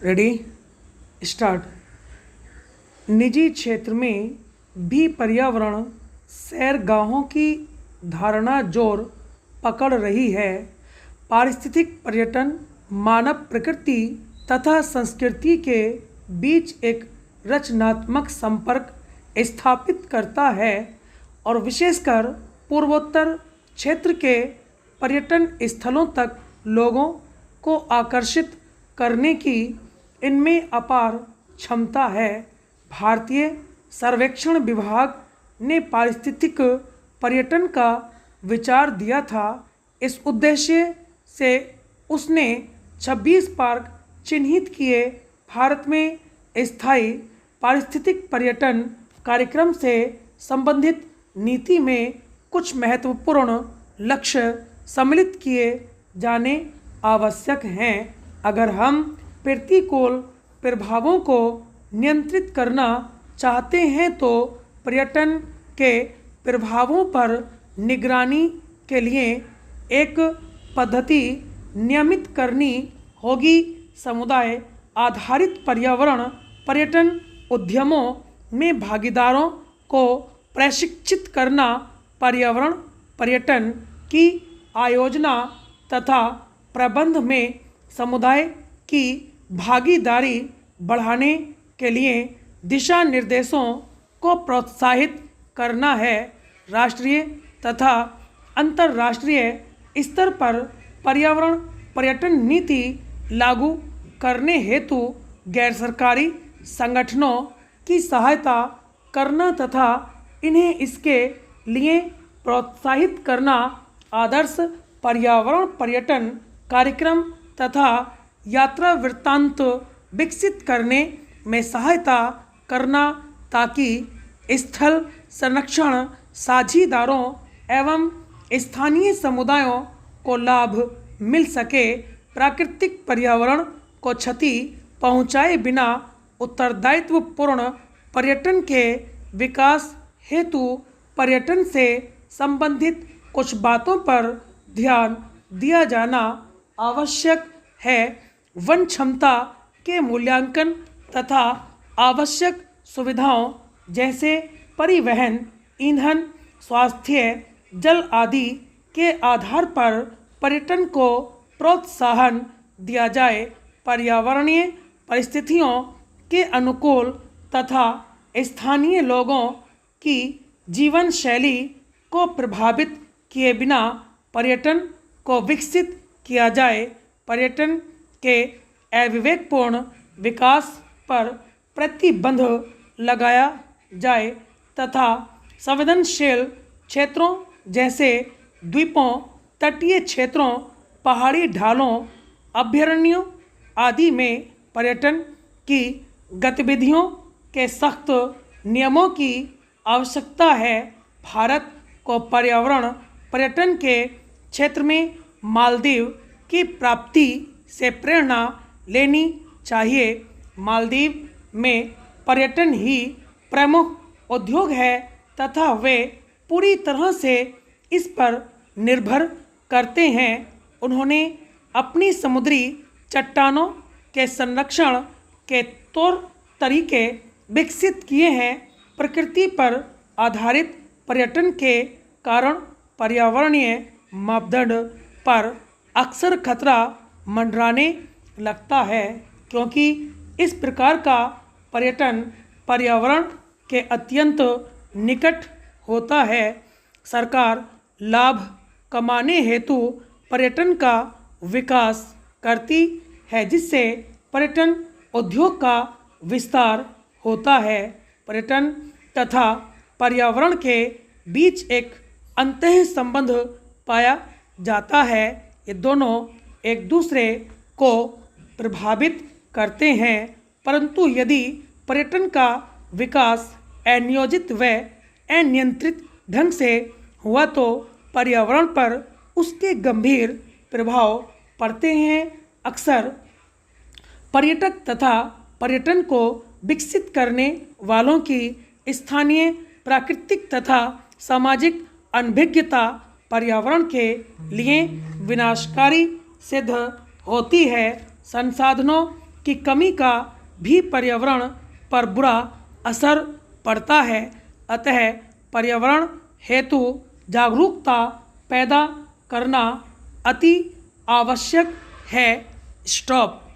Ready start. निजी क्षेत्र में भी पर्यावरण सैरगाहों की धारणा जोर पकड़ रही है। पारिस्थितिक पर्यटन मानव प्रकृति तथा संस्कृति के बीच एक रचनात्मक संपर्क स्थापित करता है और विशेषकर पूर्वोत्तर क्षेत्र के पर्यटन स्थलों तक लोगों को आकर्षित करने की इनमें अपार क्षमता है। भारतीय सर्वेक्षण विभाग ने पारिस्थितिक पर्यटन का विचार दिया था। इस उद्देश्य से उसने 26 पार्क चिन्हित किए। भारत में स्थायी पारिस्थितिक पर्यटन कार्यक्रम से संबंधित नीति में कुछ महत्वपूर्ण लक्ष्य सम्मिलित किए जाने आवश्यक हैं। अगर हम प्रतिकूल प्रभावों को नियंत्रित करना चाहते हैं तो पर्यटन के प्रभावों पर निगरानी के लिए एक पद्धति नियमित करनी होगी। समुदाय आधारित पर्यावरण पर्यटन उद्यमों में भागीदारों को प्रशिक्षित करना, पर्यावरण पर्यटन की आयोजना तथा प्रबंध में समुदाय की भागीदारी बढ़ाने के लिए दिशा निर्देशों को प्रोत्साहित करना है। राष्ट्रीय तथा अंतर्राष्ट्रीय स्तर पर पर्यावरण पर्यटन नीति लागू करने हेतु गैरसरकारी संगठनों की सहायता करना तथा इन्हें इसके लिए प्रोत्साहित करना, आदर्श पर्यावरण पर्यटन कार्यक्रम तथा यात्रा वृत्तांत विकसित करने में सहायता करना ताकि स्थल संरक्षण साझीदारों एवं स्थानीय समुदायों को लाभ मिल सके। प्राकृतिक पर्यावरण को क्षति पहुँचाए बिना उत्तरदायित्वपूर्ण पर्यटन के विकास हेतु पर्यटन से संबंधित कुछ बातों पर ध्यान दिया जाना आवश्यक है। वन क्षमता के मूल्यांकन तथा आवश्यक सुविधाओं जैसे परिवहन, ईंधन, स्वास्थ्य, जल आदि के आधार पर पर्यटन को प्रोत्साहन दिया जाए। पर्यावरणीय परिस्थितियों के अनुकूल तथा स्थानीय लोगों की जीवन शैली को प्रभावित किए बिना पर्यटन को विकसित किया जाए। पर्यटन के अविवेकपूर्ण विकास पर प्रतिबंध लगाया जाए तथा संवेदनशील क्षेत्रों जैसे द्वीपों, तटीय क्षेत्रों, पहाड़ी ढालों, अभयारण्यों आदि में पर्यटन की गतिविधियों के सख्त नियमों की आवश्यकता है। भारत को पर्यावरण पर्यटन के क्षेत्र में मालदीव की प्राप्ति से प्रेरणा लेनी चाहिए। मालदीव में पर्यटन ही प्रमुख उद्योग है तथा वे पूरी तरह से इस पर निर्भर करते हैं। उन्होंने अपनी समुद्री चट्टानों के संरक्षण के तौर तरीके विकसित किए हैं। प्रकृति पर आधारित पर्यटन के कारण पर्यावरणीय मापदंड पर अक्सर खतरा मंडराने लगता है, क्योंकि इस प्रकार का पर्यटन पर्यावरण के अत्यंत निकट होता है। सरकार लाभ कमाने हेतु पर्यटन का विकास करती है, जिससे पर्यटन उद्योग का विस्तार होता है। पर्यटन तथा पर्यावरण के बीच एक अंतः संबंध पाया जाता है। ये दोनों एक दूसरे को प्रभावित करते हैं, परंतु यदि पर्यटन का विकास अनियोजित व अनियंत्रित ढंग से हुआ तो पर्यावरण पर उसके गंभीर प्रभाव पड़ते हैं। अक्सर पर्यटक तथा पर्यटन को विकसित करने वालों की स्थानीय प्राकृतिक तथा सामाजिक अनभिज्ञता पर्यावरण के लिए विनाशकारी सिद्ध होती है। संसाधनों की कमी का भी पर्यावरण पर बुरा असर पड़ता है। अतः पर्यावरण हेतु जागरूकता पैदा करना अति आवश्यक है। स्टॉप।